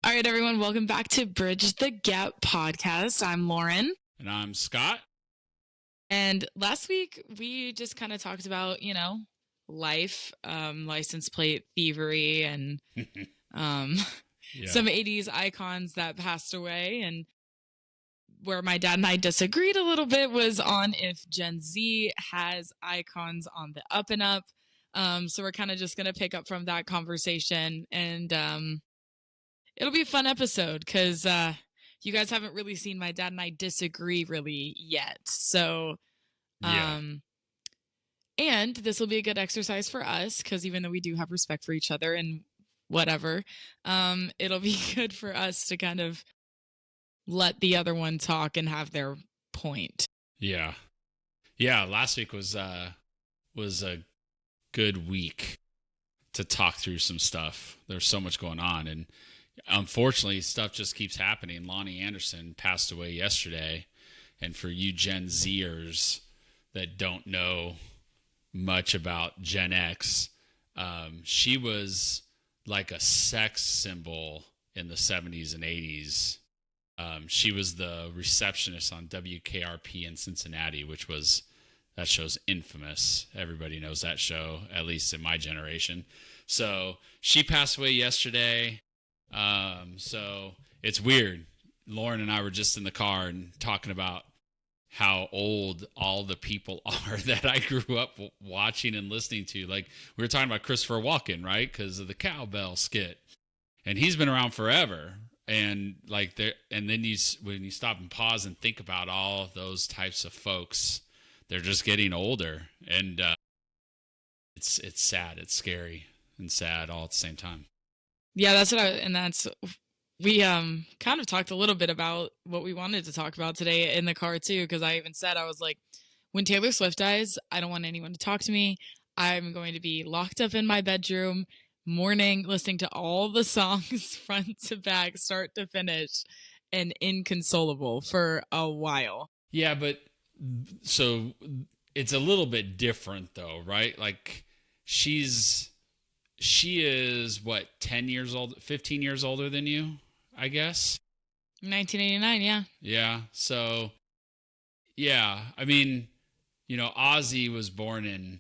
All right, everyone, welcome back to Bridge the Gap podcast. I'm Lauren. And I'm Scott. And last week, we just kind of talked about, life, license plate thievery, and some 80s icons that passed away. And where my dad and I disagreed a little bit was on if Gen Z has icons on the up and up. So we're kind of just going to pick up from that conversation, and it'll be a fun episode because you guys haven't really seen my dad and I disagree really yet. So, and this will be a good exercise for us because even though we do have respect for each other and whatever, it'll be good for us to kind of let the other one talk and have their point. Yeah. Last week was a good week to talk through some stuff. There's so much going on, and unfortunately, stuff just keeps happening. Lonnie Anderson passed away yesterday, and for you Gen Zers that don't know much about Gen X, she was like a sex symbol in the 70s and 80s. She was the receptionist on WKRP in Cincinnati, that show's infamous. Everybody knows that show, at least in my generation. So she passed away yesterday. So it's weird. Lauren and I were just in the car and talking about how old all the people are that I grew up watching and listening to. Like, we were talking about Christopher Walken, right? Because of the cowbell skit. And he's been around forever. And then when you stop and pause and think about all of those types of folks, they're just getting older. And it's sad. It's scary and sad all at the same time. Yeah, we kind of talked a little bit about what we wanted to talk about today in the car too, because I even said, I was like, when Taylor Swift dies, I don't want anyone to talk to me. I'm going to be locked up in my bedroom, mourning, listening to all the songs front to back, start to finish, and inconsolable for a while. Yeah, but so it's a little bit different though, right? Like, she is what, 10 years old, 15 years older than you, I guess. 1989, yeah. Yeah. So, yeah, I mean, Ozzy was born in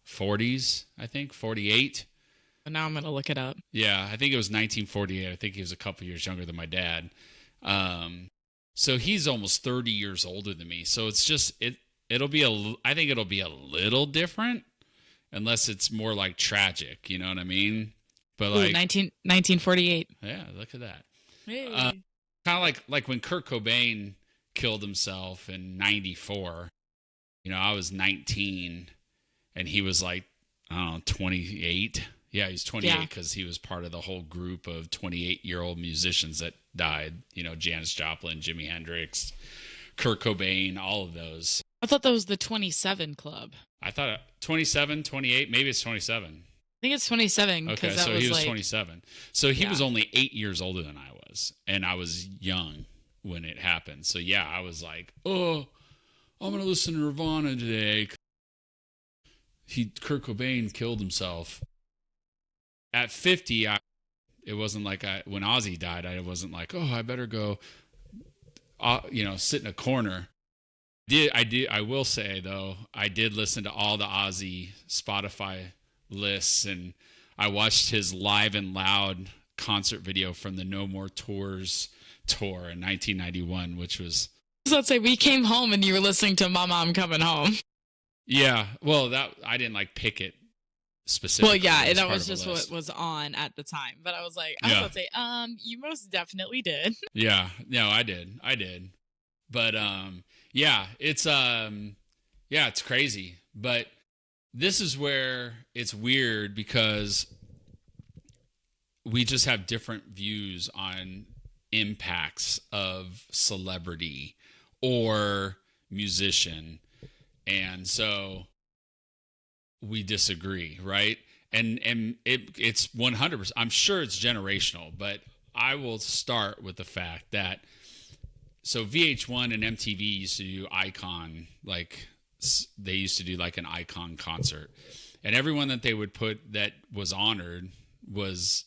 40s, I think, 48. Now I'm going to look it up. Yeah, I think it was 1948. I think he was a couple years younger than my dad. So he's almost 30 years older than me. So it's just, I think it'll be a little different. Unless it's more like tragic, you know what I mean? But like 1948. Yeah, look at that. Hey. Kind of like when Kurt Cobain killed himself in 94. I was 19 and he was like, I don't know, 28. Yeah, he's 28 because he was part of the whole group of 28-year-old musicians that died. Janis Joplin, Jimi Hendrix, Kurt Cobain, all of those. I thought that was the 27 Club. I thought 27, 28, maybe it's 27. I think it's 27. Okay, so he was 27. So he was only 8 years older than I was, and I was young when it happened. So yeah, I was like, oh, I'm going to listen to Nirvana today. Kurt Cobain killed himself. At 50, it wasn't like when Ozzy died, I wasn't like, oh, I better go, sit in a corner. I will say, though, I did listen to all the Ozzy Spotify lists, and I watched his Live and Loud concert video from the No More Tours tour in 1991, which was... Let's say we came home and you were listening to Mama, I'm Coming Home. Yeah, well, I didn't pick it specifically. Well, yeah, that was just what was on at the time. But I was like, I was about to say, you most definitely did. Yeah, no, I did. But yeah, it's crazy. But this is where it's weird because we just have different views on impacts of celebrity or musician. And so we disagree, right? And it's 100%. I'm sure it's generational, but I will start with the fact that so VH1 and MTV used to do Icon, they used to do like an Icon concert, and everyone that they would put that was honored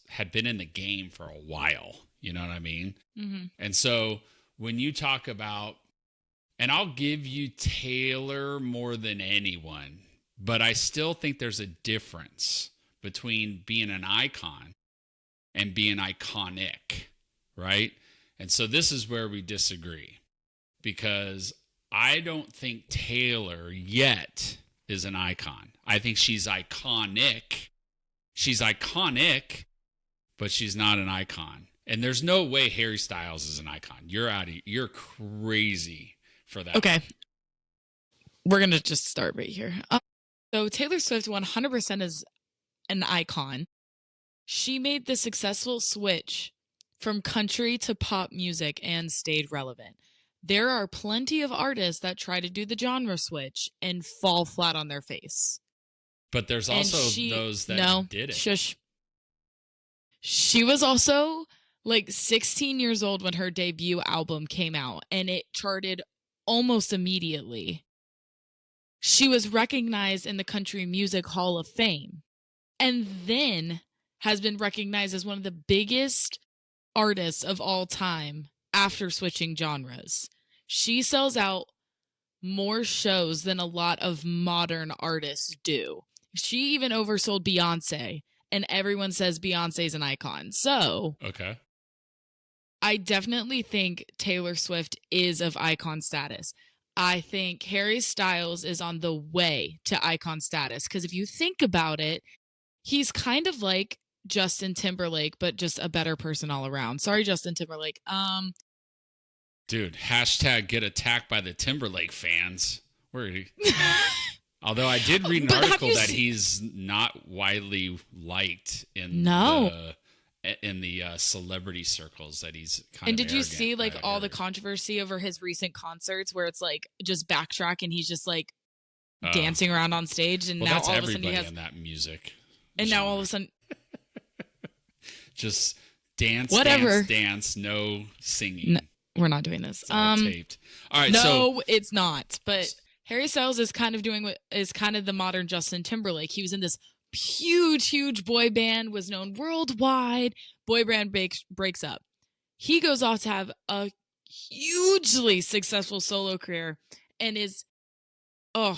had been in the game for a while. You know what I mean? Mm-hmm. And so when you talk about, and I'll give you Taylor more than anyone, but I still think there's a difference between being an icon and being iconic, right? And so this is where we disagree, because I don't think Taylor yet is an icon. I think she's iconic. She's iconic, but she's not an icon. And there's no way Harry Styles is an icon. You're crazy for that. Okay. We're going to just start right here. So Taylor Swift 100% is an icon. She made the successful switch from country to pop music and stayed relevant. There are plenty of artists that try to do the genre switch and fall flat on their face. But there's also those that did it. Shush. She was also like 16 years old when her debut album came out, and it charted almost immediately. She was recognized in the Country Music Hall of Fame, and then has been recognized as one of the biggest artists of all time after switching genres. She sells out more shows than a lot of modern artists do. She even oversold Beyonce, and everyone says Beyonce's an icon. So, okay, I definitely think Taylor Swift is of icon status. I think Harry Styles is on the way to icon status, because if you think about it, he's kind of like Justin Timberlake, but just a better person all around. Sorry, Justin Timberlake. Dude, hashtag get attacked by the Timberlake fans. Where are you? Although I did read an article that he's not widely liked in the celebrity circles, that he's kind of. And did you see like all the controversy over his recent concerts where it's like just backtrack and he's just like dancing around on stage, and now all of a sudden he has in that music. And genre. Now all of a sudden just dance, dance, no singing. No, we're not doing this. It's all taped. All right, no, it's not. But Harry Styles is kind of doing what is kind of the modern Justin Timberlake. He was in this huge boy band, was known worldwide. Boy band breaks up. He goes off to have a hugely successful solo career and is,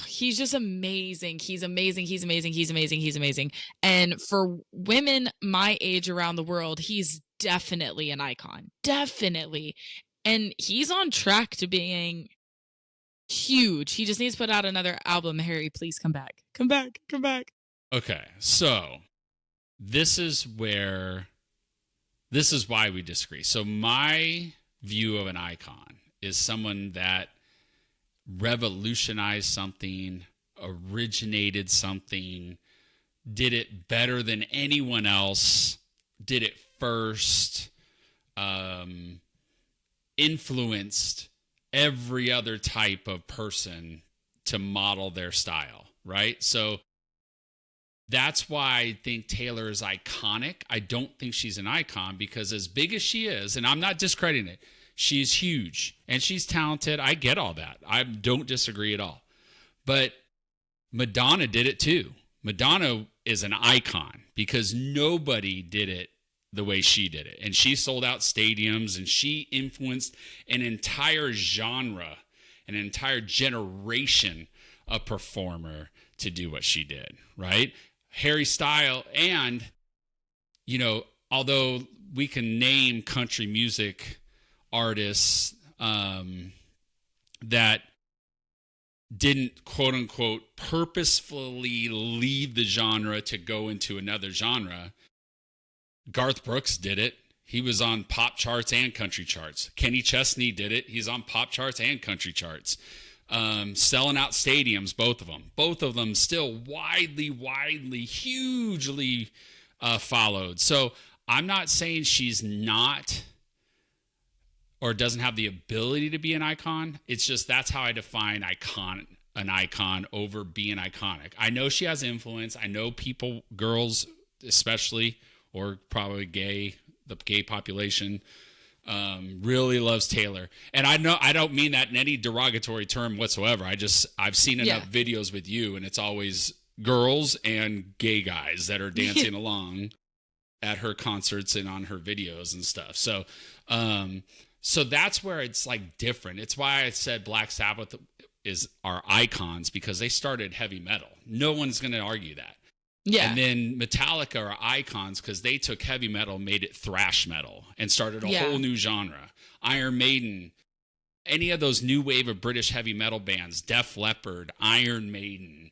he's just amazing. He's amazing. He's amazing. He's amazing. He's amazing. And for women my age around the world, he's definitely an icon. Definitely. And he's on track to being huge. He just needs to put out another album. Harry, please come back. Come back. Come back. Okay, so this is why we disagree. So my view of an icon is someone that revolutionized something, originated something, did it better than anyone else, did it first, influenced every other type of person to model their style, right? So that's why I think Taylor is iconic. I don't think she's an icon, because as big as she is, and I'm not discrediting it, she's huge and she's talented. I get all that. I don't disagree at all. But Madonna did it too. Madonna is an icon because nobody did it the way she did it. And she sold out stadiums, and she influenced an entire genre, an entire generation of performer to do what she did, right? Harry Styles, and, although we can name country music artists that didn't, quote unquote, purposefully leave the genre to go into another genre, Garth Brooks did it. He was on pop charts and country charts. Kenny Chesney did it. He's on pop charts and country charts. Selling out stadiums, both of them still widely, hugely followed. So I'm not saying she's not or doesn't have the ability to be an icon. It's just that's how I define an icon over being iconic. I know she has influence. I know people, girls especially, or probably the gay population, really loves Taylor. And I know I don't mean that in any derogatory term whatsoever. I've seen enough videos with you, and it's always girls and gay guys that are dancing along. at her concerts and on her videos and stuff. So that's where it's like different. It's why I said Black Sabbath are icons, because they started heavy metal. No one's going to argue that. Yeah. And then Metallica are icons because they took heavy metal, made it thrash metal, and started a whole new genre. Iron Maiden, any of those new wave of British heavy metal bands, Def Leppard, Iron Maiden,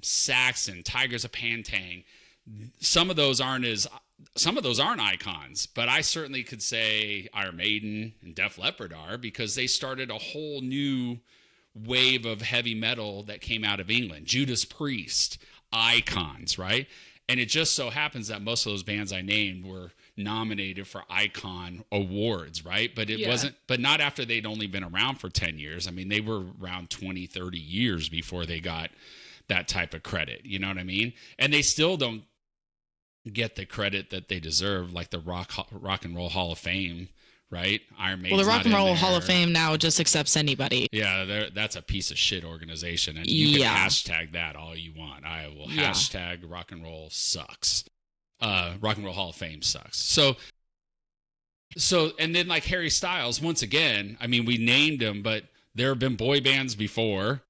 Saxon, Tigers of Pantang. Some of those aren't icons, but I certainly could say Iron Maiden and Def Leppard are, because they started a whole new wave of heavy metal that came out of England. Judas Priest, icons, right? And it just so happens that most of those bands I named were nominated for icon awards, right? But it wasn't, but not after they'd only been around for 10 years. I mean, they were around 20, 30 years before they got that type of credit. You know what I mean? And they still don't get the credit that they deserve, like the Rock and Roll Hall of Fame, right? Iron Maiden. Well, the Rock and Roll Hall of Fame now just accepts anybody. Yeah, that's a piece of shit organization, and you can hashtag that all you want. I will hashtag Rock and Roll sucks. Rock and Roll Hall of Fame sucks. So, and then like Harry Styles, once again, I mean, we named him, but there have been boy bands before.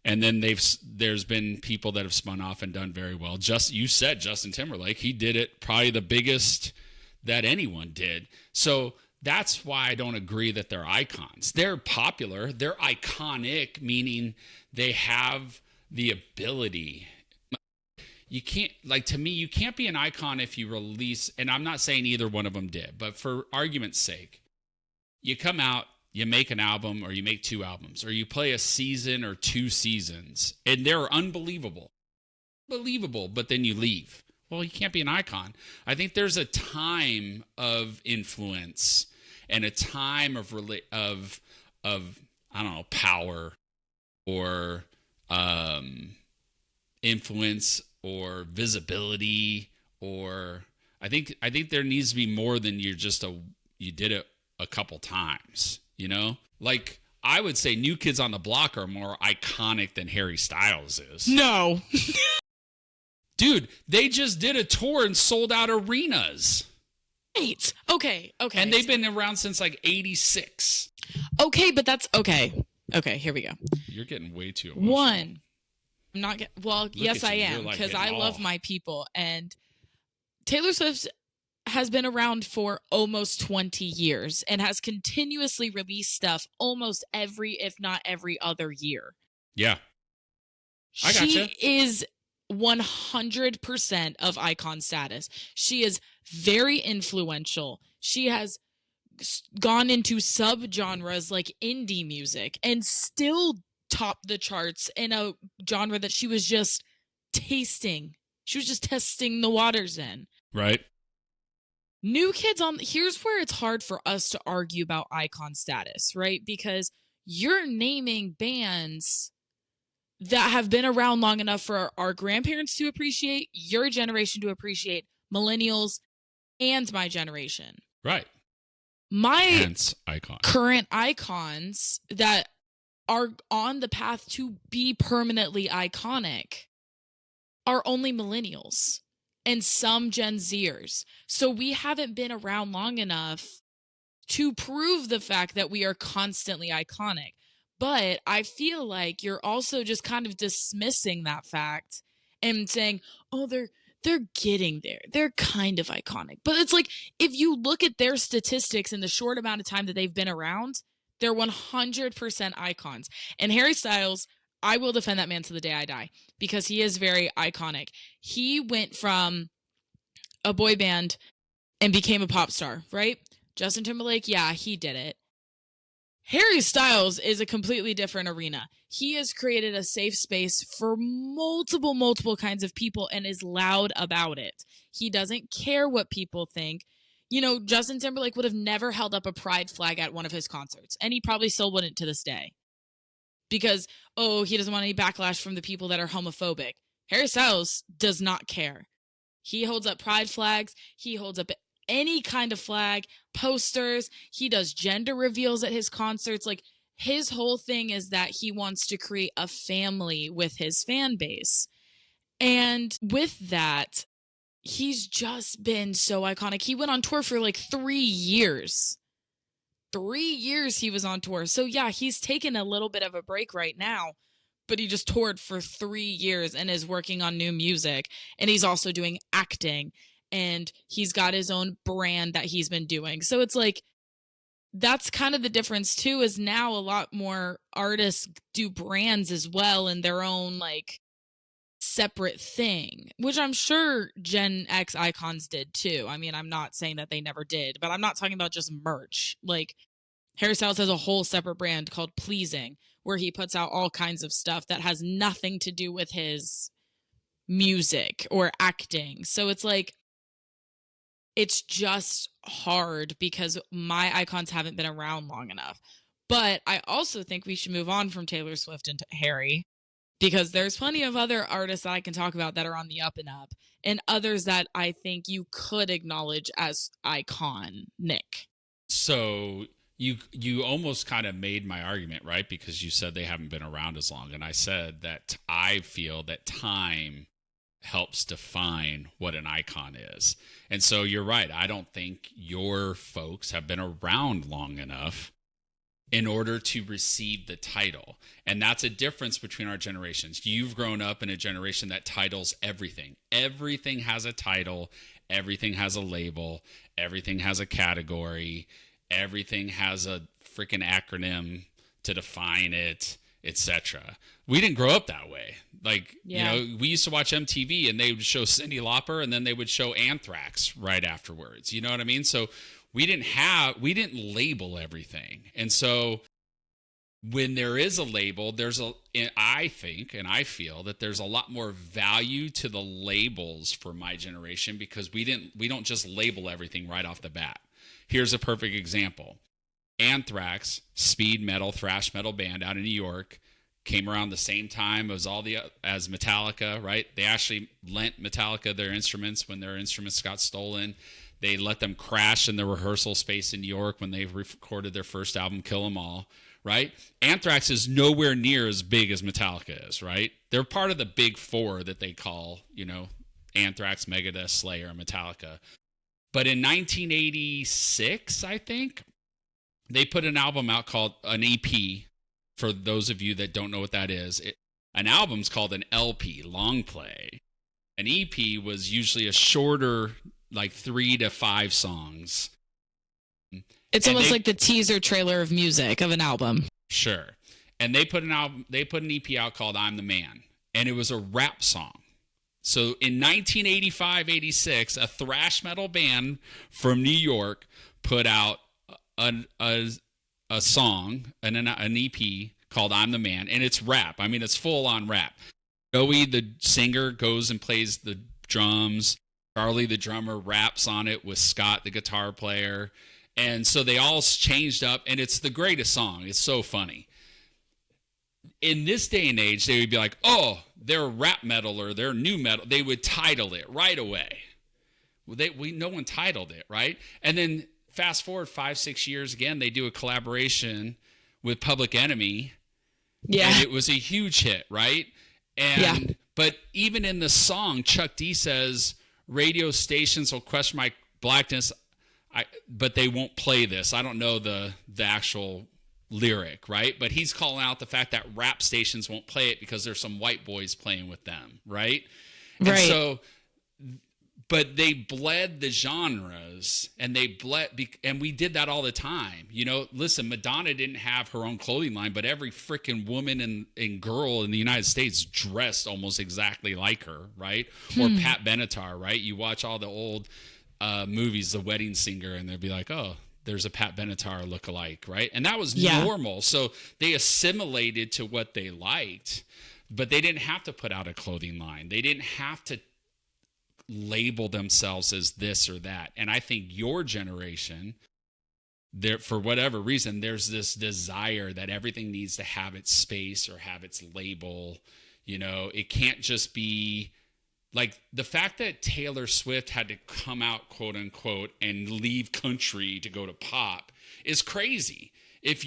And then there's been people that have spun off and done very well. You said Justin Timberlake. He did it probably the biggest that anyone did. So that's why I don't agree that they're icons. They're popular. They're iconic, meaning they have the ability. You can't, like, to me, you can't be an icon if you release, and I'm not saying either one of them did, but for argument's sake, you come out, you make an album, or you make 2 albums, or you play a season or 2 seasons, and they're unbelievable, but then you leave. Well, you can't be an icon. I think there's a time of influence and a time of I don't know, power or influence or visibility, or I think there needs to be more than you did it a couple times. You know, like I would say New Kids on the Block are more iconic than Harry Styles is. No. Dude, they just did a tour and sold out arenas. Right. Okay. And they've been around since like 86. Okay, but that's okay. Okay, here we go. You're getting way too emotional. One, I'm not yes, I am, because I love my people. And Taylor Swift has been around for almost 20 years and has continuously released stuff almost every, if not every other year. Yeah. I gotcha. She is 100% of icon status. She is very influential. She has gone into subgenres like indie music and still topped the charts in a genre that she was just tasting. She was just testing the waters in. Right. New Kids here's where it's hard for us to argue about icon status, right? Because you're naming bands that have been around long enough for our grandparents to appreciate, your generation to appreciate, millennials, and my generation. Right. My current icons that are on the path to be permanently iconic are only millennials and some Gen Zers. So we haven't been around long enough to prove the fact that we are constantly iconic. But I feel like you're also just kind of dismissing that fact and saying, oh, they're getting there. They're kind of iconic. But it's like, if you look at their statistics in the short amount of time that they've been around, they're 100% icons. And Harry Styles, I will defend that man to the day I die, because he is very iconic. He went from a boy band and became a pop star, right? Justin Timberlake, yeah, he did it. Harry Styles is a completely different arena. He has created a safe space for multiple kinds of people and is loud about it. He doesn't care what people think. You know, Justin Timberlake would have never held up a pride flag at one of his concerts, and he probably still wouldn't to this day. Because, he doesn't want any backlash from the people that are homophobic. Harry Styles does not care. He holds up pride flags. He holds up any kind of flag, posters. He does gender reveals at his concerts. Like, his whole thing is that he wants to create a family with his fan base. And with that, he's just been so iconic. He went on tour for like 3 years. 3 years he was on tour. So yeah, he's taken a little bit of a break right now, but he just toured for 3 years and is working on new music. And he's also doing acting, and he's got his own brand that he's been doing. So it's like, that's kind of the difference too, is now a lot more artists do brands as well in their own like separate thing, which I'm sure Gen X icons did too. I mean, I'm not saying that they never did, but I'm not talking about just merch. Like Harry Styles has a whole separate brand called Pleasing, where he puts out all kinds of stuff that has nothing to do with his music or acting. So it's like, it's just hard because my icons haven't been around long enough. But I also think we should move on from Taylor Swift and Harry, because there's plenty of other artists that I can talk about that are on the up and up, and others that I think you could acknowledge as iconic. So you almost kind of made my argument, right? Because you said they haven't been around as long, and I said that I feel that time helps define what an icon is. And so you're right. I don't think your folks have been around long enough in order to receive the title. And that's a difference between our generations. You've grown up in a generation that titles everything. Everything has a title, everything has a label, everything has a category, everything has a freaking acronym to define it, etc. We didn't grow up that way. Like, Yeah. you know, we used to watch MTV and they would show Cyndi Lauper and then they would show Anthrax right afterwards. You know what I mean? So we didn't label everything. And so when there is a label, I think and I feel that there's a lot more value to the labels for my generation, because we don't just label everything right off the bat. Here's a perfect example. Anthrax, speed metal, thrash metal band out of New York, came around the same time as as Metallica, right? They actually lent Metallica their instruments when their instruments got stolen. They let them crash in the rehearsal space in New York when they recorded their first album, Kill 'Em All, right? Anthrax is nowhere near as big as Metallica is, right? They're part of the big four that they call, you know, Anthrax, Megadeth, Slayer, and Metallica. But in 1986, I think, they put an album out called an EP. For those of you that don't know what that is, an album's called an LP, long play. An EP was usually a shorter, like 3 to 5 songs. It's almost like the teaser trailer of music of an album. Sure. And they put an EP out called I'm the Man, and it was a rap song. So in 1985-86, a thrash metal band from New York put out a song, an EP called I'm the Man, and it's rap. I mean, it's full-on rap. Joey, the singer, goes and plays the drums. Charlie, the drummer, raps on it with Scott, the guitar player. And so they all changed up, and it's the greatest song. It's so funny. In this day and age, they would be like, oh, they're rap metal or they're new metal. They would title it right away. No one titled it, right? And then fast forward 5-6 years, again, they do a collaboration with Public Enemy. Yeah. And it was a huge hit, right? But even in the song, Chuck D says, radio stations will question my blackness, but they won't play this. I don't know the actual lyric, right? But he's calling out the fact that rap stations won't play it because there's some white boys playing with them, right? Right. And so, but they bled the genres, and and we did that all the time. You know, listen, Madonna didn't have her own clothing line, but every freaking woman and girl in the United States dressed almost exactly like her, right? Or Pat Benatar, right? You watch all the old movies, The Wedding Singer, and they'd be like, oh, there's a Pat Benatar lookalike, right? And that was normal. So they assimilated to what they liked, but they didn't have to put out a clothing line. They didn't have to label themselves as this or that. And I think your generation, there, for whatever reason, there's this desire that everything needs to have its space or have its label. You know, it can't just be like the fact that Taylor Swift had to come out, quote unquote, and leave country to go to pop is crazy. If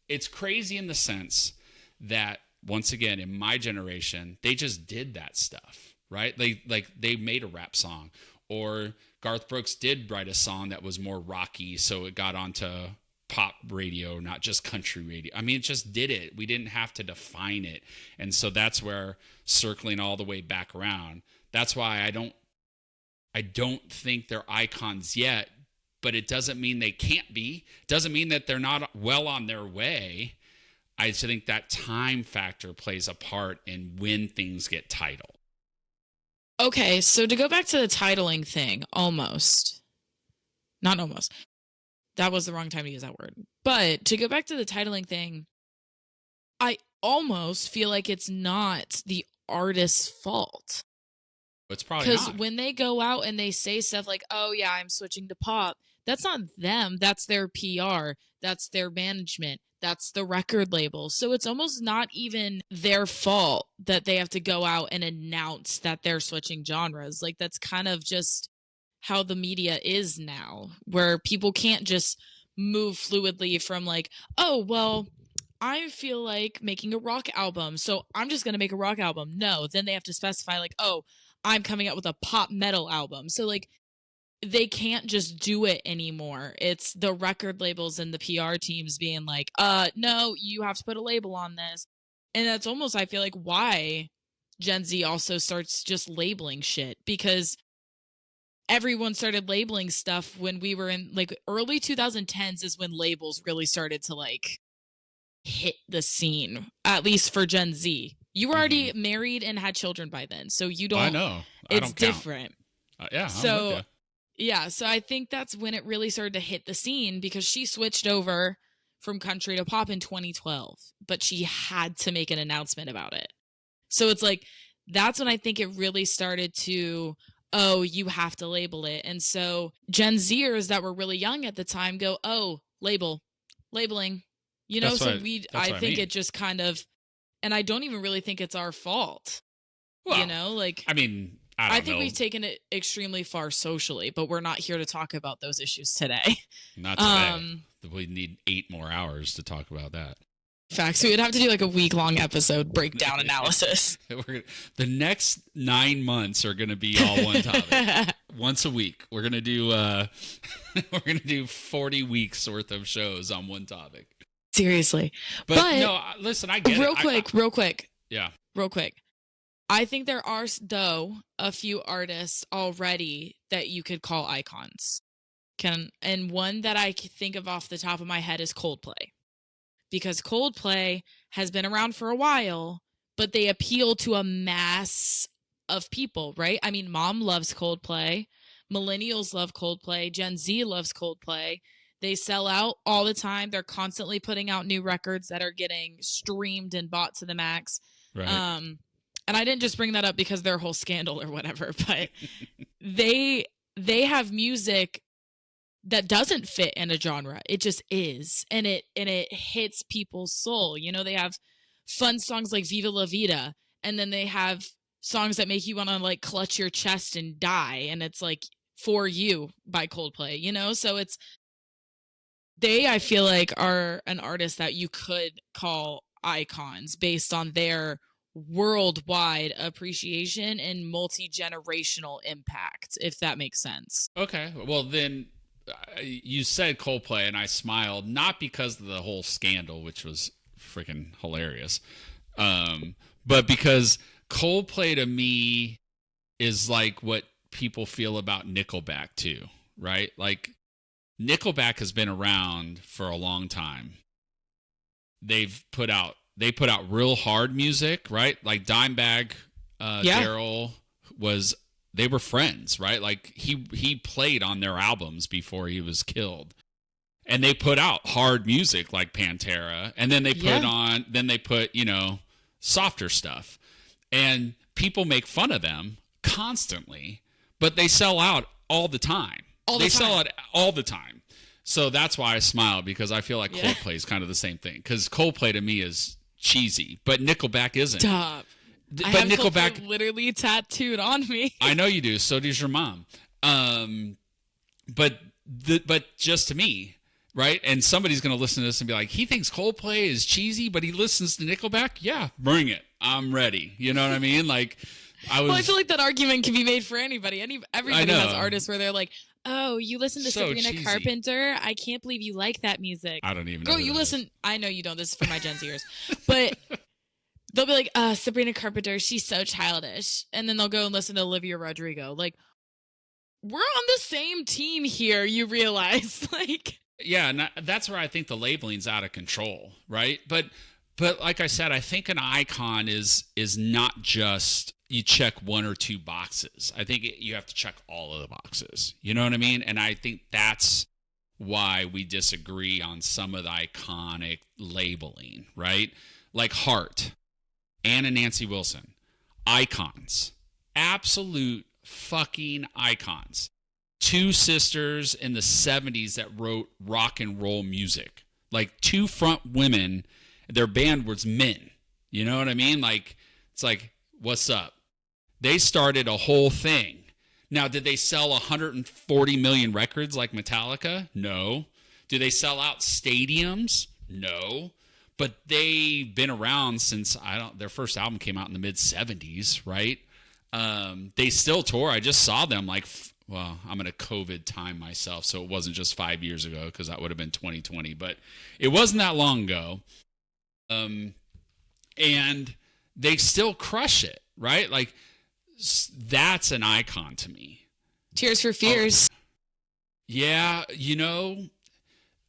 it's crazy in the sense that, once again, in my generation, they just did that stuff. right? They made a rap song, or Garth Brooks did write a song that was more rocky, so it got onto pop radio, not just country radio. I mean, it just did it. We didn't have to define it. And so that's where, circling all the way back around, that's why I don't think they're icons yet, but it doesn't mean they can't be. It doesn't mean that they're not well on their way. I just think that time factor plays a part in when things get titled. Okay, so to go back to the titling thing, not almost. That was the wrong time to use that word. But to go back to the titling thing, I almost feel like it's not the artist's fault. It's probably not. Because when they go out and they say stuff like, oh yeah, I'm switching to pop, that's not them. That's their PR. That's their management. That's the record label. So it's almost not even their fault that they have to go out and announce that they're switching genres. Like, that's kind of just how the media is now, where people can't just move fluidly from like, oh, well, I feel like making a rock album, so I'm just going to make a rock album. No, then they have to specify like, oh, I'm coming out with a pop metal album. So like, they can't just do it anymore. It's the record labels and the PR teams being like, no, you have to put a label on this. And that's almost, I feel like, why Gen Z also starts just labeling shit, because everyone started labeling stuff when we were in like early 2010s is when labels really started to like hit the scene, at least for Gen Z. You were already married and had children by then, so you don't. I know. It's different. Yeah. So, yeah. So I think that's when it really started to hit the scene, because she switched over from country to pop in 2012, but she had to make an announcement about it. So it's like, that's when I think it really started to, oh, you have to label it. And so Gen Zers that were really young at the time go, oh, labeling, you know, I think it just kind of, and I don't even really think it's our fault. Well, you know, like, I mean, I think we've taken it extremely far socially, but we're not here to talk about those issues today. Not today. We need 8 more hours to talk about that. Facts. We would have to do like a week-long episode breakdown analysis. The next 9 months are going to be all one topic. Once a week, we're going to do 40 weeks worth of shows on one topic. Seriously, but no, listen, I get it. Real quick. Yeah. Real quick. I think there are, though, a few artists already that you could call icons. And one that I think of off the top of my head is Coldplay. Because Coldplay has been around for a while, but they appeal to a mass of people, right? I mean, Mom loves Coldplay. Millennials love Coldplay. Gen Z loves Coldplay. They sell out all the time. They're constantly putting out new records that are getting streamed and bought to the max. Right. And I didn't just bring that up because their whole scandal or whatever, but they have music that doesn't fit in a genre. It just is. And it hits people's soul. You know, they have fun songs like Viva La Vida, and then they have songs that make you want to like clutch your chest and die. And it's like For You by Coldplay, you know? So I feel like are an artist that you could call icons based on their worldwide appreciation and multi-generational impact, if that makes sense. Okay. Well, then you said Coldplay and I smiled, not because of the whole scandal, which was freaking hilarious, but because Coldplay to me is like what people feel about Nickelback too, right? Like, Nickelback has been around for a long time. They put out real hard music, right? Like Dimebag Darrell they were friends, right? Like he played on their albums before he was killed. And they put out hard music like Pantera, and then they put softer stuff. And people make fun of them constantly, but they sell out all the time. Sell it all the time. So that's why I smile, because I feel like Coldplay is kind of the same thing. Because Coldplay to me is cheesy, but Nickelback isn't. Stop. I have Nickelback literally tattooed on me. I know you do. So does your mom. But just to me, right? And somebody's going to listen to this and be like, he thinks Coldplay is cheesy, but he listens to Nickelback? Yeah, bring it. I'm ready. You know what I mean? Like, I feel like that argument can be made for anybody. Everybody has artists where they're like, "Oh, you listen to Sabrina cheesy. Carpenter? I can't believe you like that music." I don't even know. Girl, you listen. I know you don't. This is for my Gen Zers. But they'll be like, Sabrina Carpenter, she's so childish. And then they'll go and listen to Olivia Rodrigo. Like, we're on the same team here, you realize. Like, yeah, and that's where I think the labeling's out of control, right? But like I said, I think an icon is not just you check one or two boxes. I think you have to check all of the boxes. You know what I mean? And I think that's why we disagree on some of the iconic labeling, right? Like Heart, Anna Nancy Wilson, icons, absolute fucking icons. Two sisters in the 70s that wrote rock and roll music. Like two front women, their band was Men. You know what I mean? Like, it's like, what's up? They started a whole thing. Now, did they sell 140 million records like Metallica? No. Do they sell out stadiums? No. But they've been around since, their first album came out in the mid-70s, right? They still tour. I just saw them well, I'm in a COVID time myself, so it wasn't just 5 years ago because that would have been 2020. But it wasn't that long ago. And they still crush it, right? Like, that's an icon to me. Tears for Fears. Yeah, you know,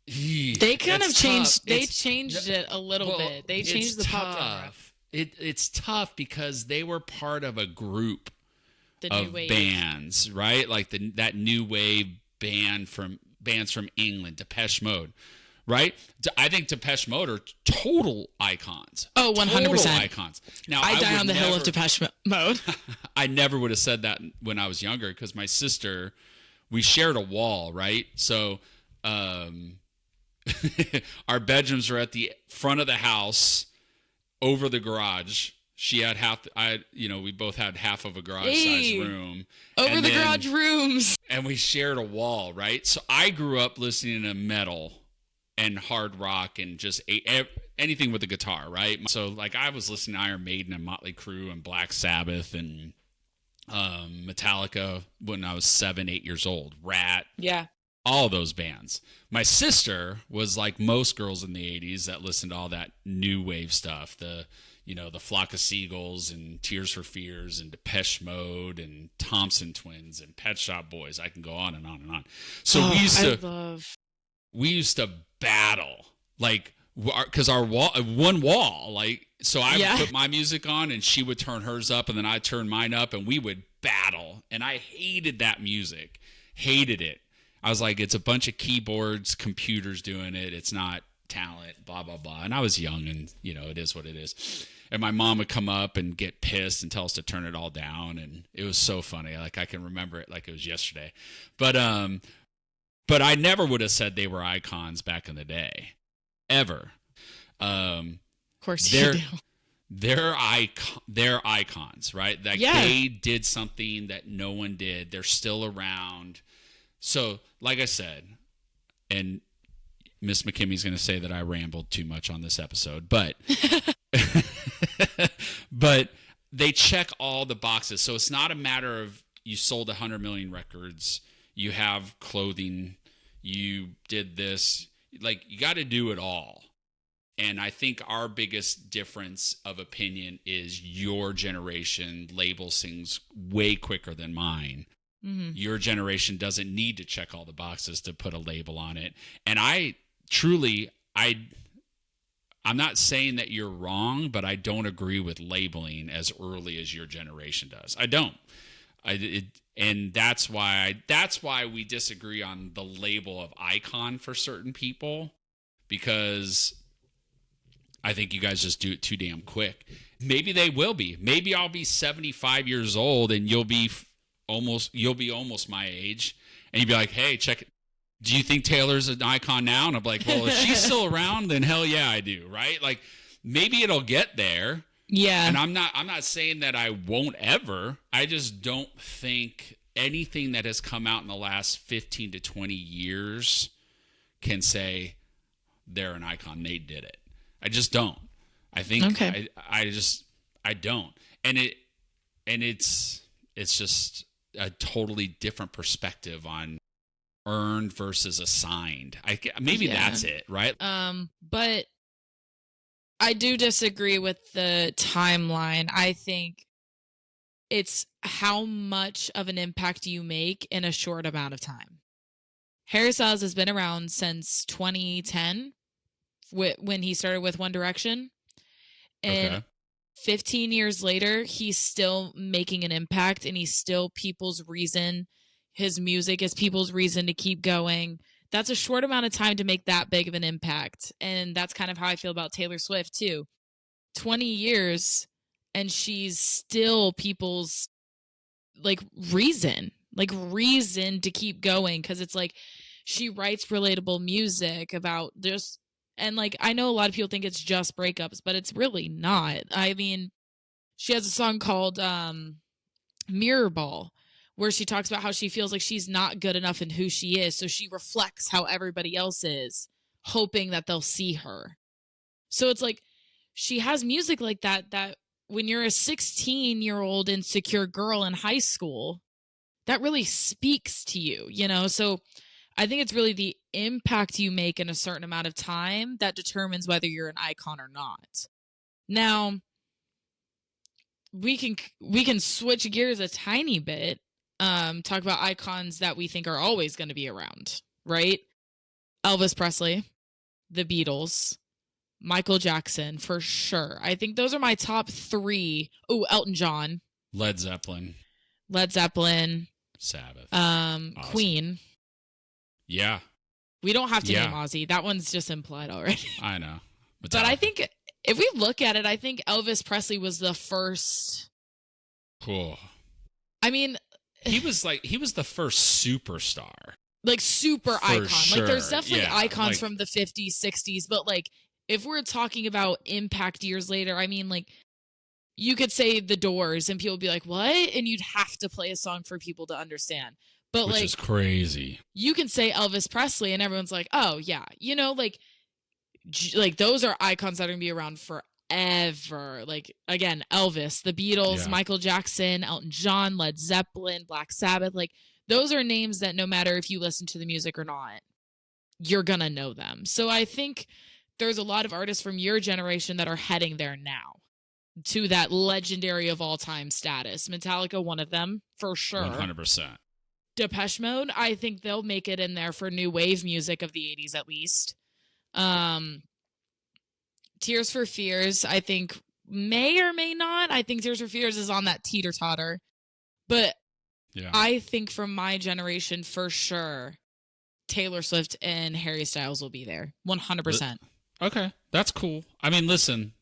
they kind of changed. They changed it a little bit. They changed the pop genre. It's tough because they were part of a group of bands, right? Like that new wave bands from England, Depeche Mode, right? I think Depeche Mode are total icons. Oh, 100%. Total icons. Now, I die on the hill of Depeche Mode. I never would have said that when I was younger because my sister, we shared a wall, right? So our bedrooms are at the front of the house over the garage. She had we both had half of a garage-sized room. Over the garage rooms. And we shared a wall, right? So I grew up listening to metal and hard rock and just anything with a guitar, right? So, like, I was listening to Iron Maiden and Motley Crue and Black Sabbath and Metallica when I was 7, 8 years old. Rat. Yeah. All of those bands. My sister was like most girls in the 80s that listened to all that new wave stuff. The Flock of Seagulls and Tears for Fears and Depeche Mode and Thompson Twins and Pet Shop Boys. I can go on and on and on. So we used to battle, like, because our wall, one wall, like, so I would put my music on and she would turn hers up and then I'd turn mine up and we would battle. And I hated that music. Hated it. I was like, it's a bunch of keyboards, computers doing it. It's not talent, blah, blah, blah. And I was young and, it is what it is. And my mom would come up and get pissed and tell us to turn it all down. And it was so funny. Like, I can remember it like it was yesterday. But I never would have said they were icons back in the day. Ever. Of course you do. They're icons, right? Like, they did something that no one did. They're still around. So, like I said, and Miss McKimmy's going to say that I rambled too much on this episode, but but they check all the boxes. So it's not a matter of you sold 100 million records, you have clothing, you did this. Like, you got to do it all. And I think our biggest difference of opinion is your generation labels things way quicker than mine. Mm-hmm. Your generation doesn't need to check all the boxes to put a label on it. And I'm not saying that you're wrong, but I don't agree with labeling as early as your generation does. I don't. And that's why we disagree on the label of icon for certain people, because I think you guys just do it too damn quick. Maybe they will be. Maybe I'll be 75 years old and you'll be almost my age, and you'd be like, hey, check it. Do you think Taylor's an icon now? And I'm like, well, if she's still around, then hell yeah, I do, right? Like, maybe it'll get there. Yeah. And I'm not saying that I won't ever. I just don't think anything that has come out in the last 15 to 20 years can say they're an icon. They did it. I just don't. I think I don't. And and it's just a totally different perspective on earned versus assigned. Maybe that's it, right? But I do disagree with the timeline. I think it's how much of an impact you make in a short amount of time. Harry Styles has been around since 2010 when he started with One Direction. And 15 years later, he's still making an impact, and he's still people's reason. His music is people's reason to keep going. That's a short amount of time to make that big of an impact. And that's kind of how I feel about Taylor Swift, too. 20 years, and she's still people's, reason to keep going. Because it's like she writes relatable music about just... And, I know a lot of people think it's just breakups, but it's really not. I mean, she has a song called Mirror Ball, where she talks about how she feels like she's not good enough in who she is, so she reflects how everybody else is, hoping that they'll see her. So it's like she has music like that when you're a 16-year-old insecure girl in high school, that really speaks to you, So I think it's really the impact you make in a certain amount of time that determines whether you're an icon or not. Now, we can switch gears a tiny bit, talk about icons that we think are always going to be around, right? Elvis Presley, the Beatles, Michael Jackson, for sure. I think those are my top 3. Oh, Elton John. Led Zeppelin. Sabbath. Queen. Yeah. We don't have to name Ozzy. That one's just implied already. I know. But I think if we look at it, I think Elvis Presley was the first. Cool. I mean, he was the first superstar. Super icon. Sure. There's definitely icons from the 50s, 60s, but if we're talking about impact years later, I mean, you could say The Doors and people would be like, what? And you'd have to play a song for people to understand. But which is crazy. You can say Elvis Presley and everyone's like, oh yeah, those are icons that are gonna be around forever. Again, Elvis, the Beatles, Michael Jackson, Elton John, Led Zeppelin, Black Sabbath. Those are names that no matter if you listen to the music or not, you're gonna know them. So I think there's a lot of artists from your generation that are heading there now to that legendary of all time status. Metallica, one of them for sure. 100%. Depeche Mode, I think they'll make it in there for new wave music of the 80s at least. Tears for Fears, I think may or may not. I think Tears for Fears is on that teeter-totter. But I think from my generation, for sure, Taylor Swift and Harry Styles will be there. 100%. Okay, that's cool. I mean, listen,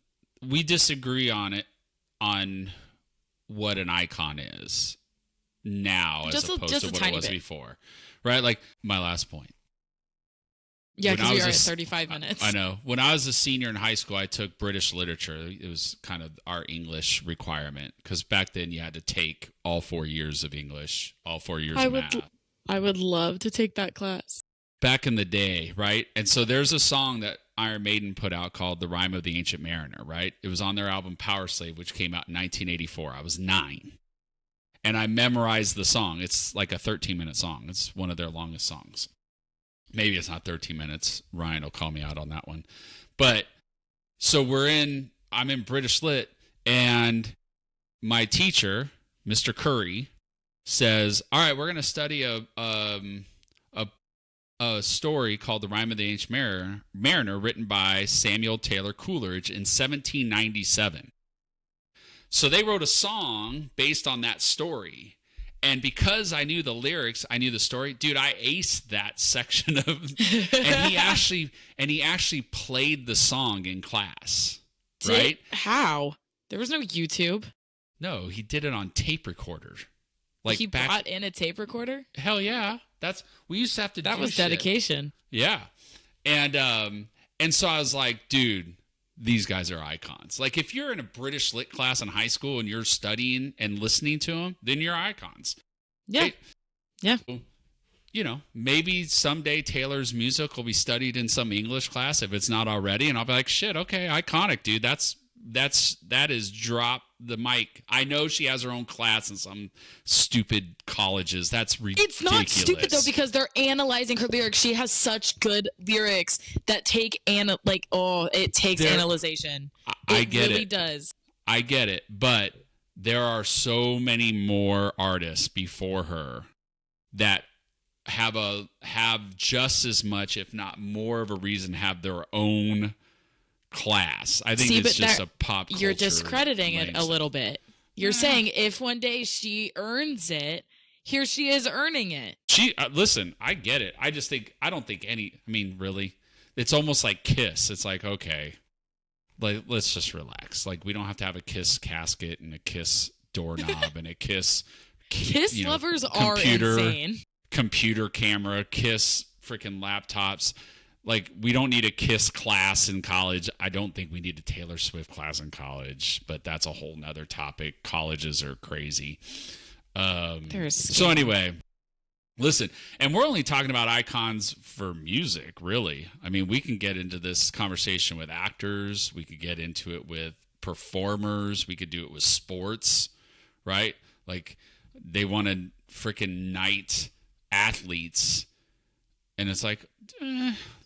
we disagree on what an icon is now as opposed to what it was before, right? My last point. Yeah, because we are at 35 minutes. I know. When I was a senior in high school, I took British literature. It was kind of our English requirement because back then you had to take all 4 years of English, all 4 years of math. I would love to take that class. Back in the day, right? And so there's a song that Iron Maiden put out called The Rime of the Ancient Mariner, right? It was on their album Power Slave, which came out in 1984. I was 9. And I memorized the song. It's like a 13-minute song. It's one of their longest songs. Maybe it's not 13 minutes. Ryan will call me out on that one. But so I'm in British Lit, and my teacher, Mr. Curry, says, all right, we're going to study a story called The Rime of the Ancient Mariner written by Samuel Taylor Coleridge in 1797. So they wrote a song based on that story. And because I knew the lyrics, I knew the story, dude, I aced that section of and he actually played the song in class. Right? How? There was no YouTube. No, he did it on tape recorder. He brought in a tape recorder? Hell yeah. We used to have to do that was shit. Dedication. Yeah. And so I was like, dude, these guys are icons. If you're in a British Lit class in high school and you're studying and listening to them, then you're icons. Yeah. Yeah. Maybe someday Taylor's music will be studied in some English class if it's not already. And I'll be like, shit, okay, iconic, dude. That is drop the mic. I know she has her own class in some stupid colleges. That's ridiculous. It's not stupid though, because they're analyzing her lyrics. She has such good lyrics that take it takes analyzation. I get it. Really does. I get it, but there are so many more artists before her that have just as much, if not more, of a reason to have their own class. I think it's just a pop culture. You're discrediting it a little bit. You're saying if one day she earns it, here she is earning it. She listen, I get it. I don't think really, it's almost like Kiss. It's like, okay, like let's just relax. Like we don't have to have a Kiss casket and a Kiss doorknob and a Kiss lovers are insane. Computer camera, Kiss freaking laptops. Like, we don't need a Kiss class in college. I don't think we need a Taylor Swift class in college, but that's a whole nother topic. Colleges are crazy. So anyway, listen, and we're only talking about icons for music, really. I mean, we can get into this conversation with actors. We could get into it with performers. We could do it with sports, right? Like, they want to freaking knight athletes, and it's like,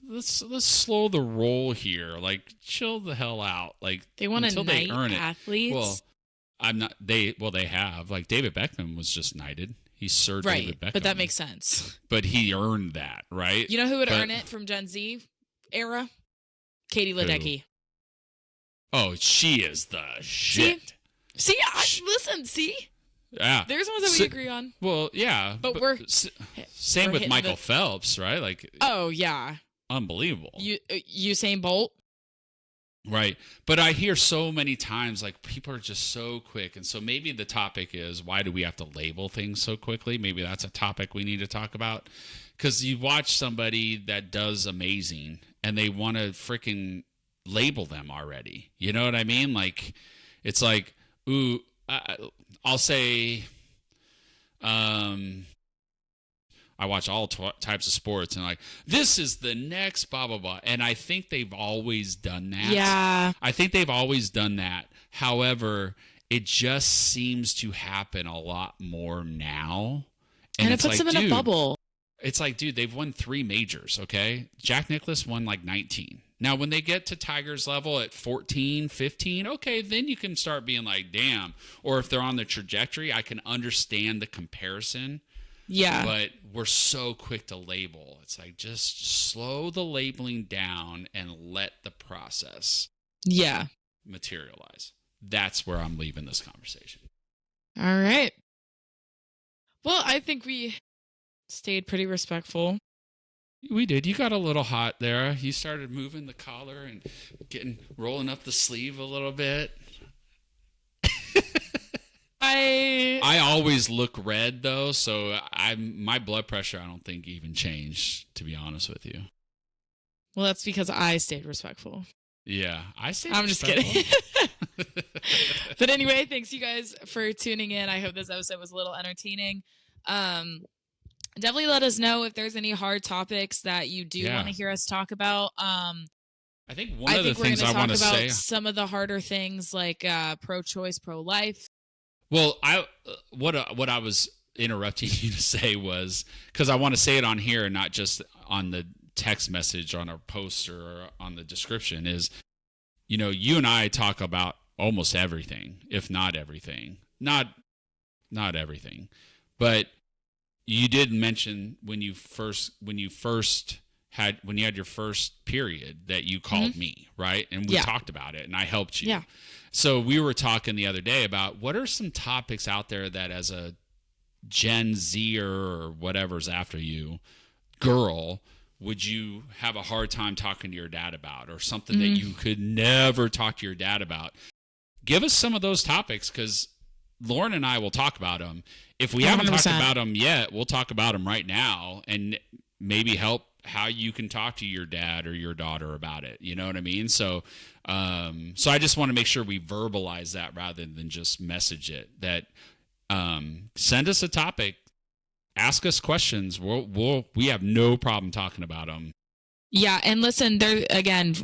let's slow the roll here. Like, chill the hell out. Like, they want to knight athletes. Well, they have. Like, David Beckham was just knighted. He's Sir David Beckham. But that makes sense. But he earned that, right? You know who would earn it from Gen Z era? Katie Ledecky. Oh, she is the shit. See, yeah. There's ones that we agree on. Well, yeah. But same with Michael Phelps, right? Like, oh, yeah. Unbelievable. Usain Bolt? Right. But I hear so many times, like, people are just so quick. And so maybe the topic is, why do we have to label things so quickly? Maybe that's a topic we need to talk about. Because you watch somebody that does amazing, and they want to freaking label them already. You know what I mean? Like, it's like, ooh, I'll say, I watch all types of sports, and like, this is the next blah, blah, blah. And I think they've always done that. Yeah. I think they've always done that. However, it just seems to happen a lot more now. And it puts them in a bubble. It's like, dude, they've won 3 majors, okay? Jack Nicklaus won like 19. Now, when they get to Tiger's level at 14, 15, okay, then you can start being like, damn. Or if they're on the trajectory, I can understand the comparison. Yeah. But we're so quick to label. It's like, just slow the labeling down and let the process materialize. That's where I'm leaving this conversation. All right. Well, I think we stayed pretty respectful. We did. You got a little hot there. You started moving the collar and rolling up the sleeve a little bit. I always look red though, so my blood pressure I don't think even changed, to be honest with you. Well, that's because I stayed respectful. Yeah, I'm just kidding. But anyway, thanks you guys for tuning in. I hope this episode was a little entertaining. Definitely let us know if there's any hard topics that you do want to hear us talk about. I think one of the things I want to say, some of the harder things like pro-choice, pro-life. Well, what I was interrupting you to say was, because I want to say it on here and not just on the text message on our post or on the description, is, you and I talk about almost everything, if not everything. Not everything. But you did mention when you had your first period that you called me, right? And we talked about it, and I helped you. Yeah. So we were talking the other day about what are some topics out there that as a Gen Zer or whatever's after you, girl, would you have a hard time talking to your dad about, or something that you could never talk to your dad about? Give us some of those topics, because Lauren and I will talk about them. If we 100%. Haven't talked about them yet, we'll talk about them right now and maybe help how you can talk to your dad or your daughter about it. You know what I mean? So I just want to make sure we verbalize that rather than just message it. That send us a topic, ask us questions. We have no problem talking about them. Yeah, and listen, there again,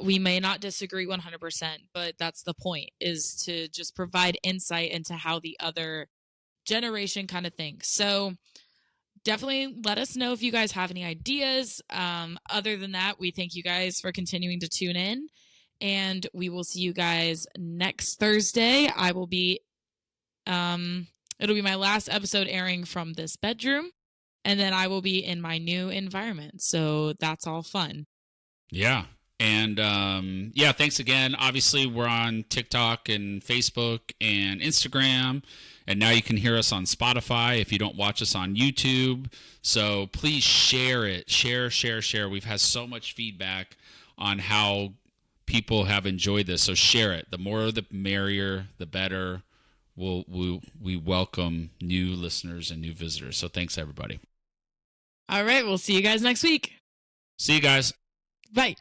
we may not disagree 100%, but that's the point, is to just provide insight into how the other generation kind of thinks. So definitely let us know if you guys have any ideas. Other than that, we thank you guys for continuing to tune in, and we will see you guys next Thursday. I will be it'll be my last episode airing from this bedroom, and then I will be in my new environment. So that's all fun. Yeah. And yeah, thanks again. Obviously, we're on TikTok and Facebook and Instagram. And now you can hear us on Spotify if you don't watch us on YouTube. So please share it. Share. We've had so much feedback on how people have enjoyed this. So share it. The more the merrier, the better. We welcome new listeners and new visitors. So thanks, everybody. All right. We'll see you guys next week. See you guys. Bye.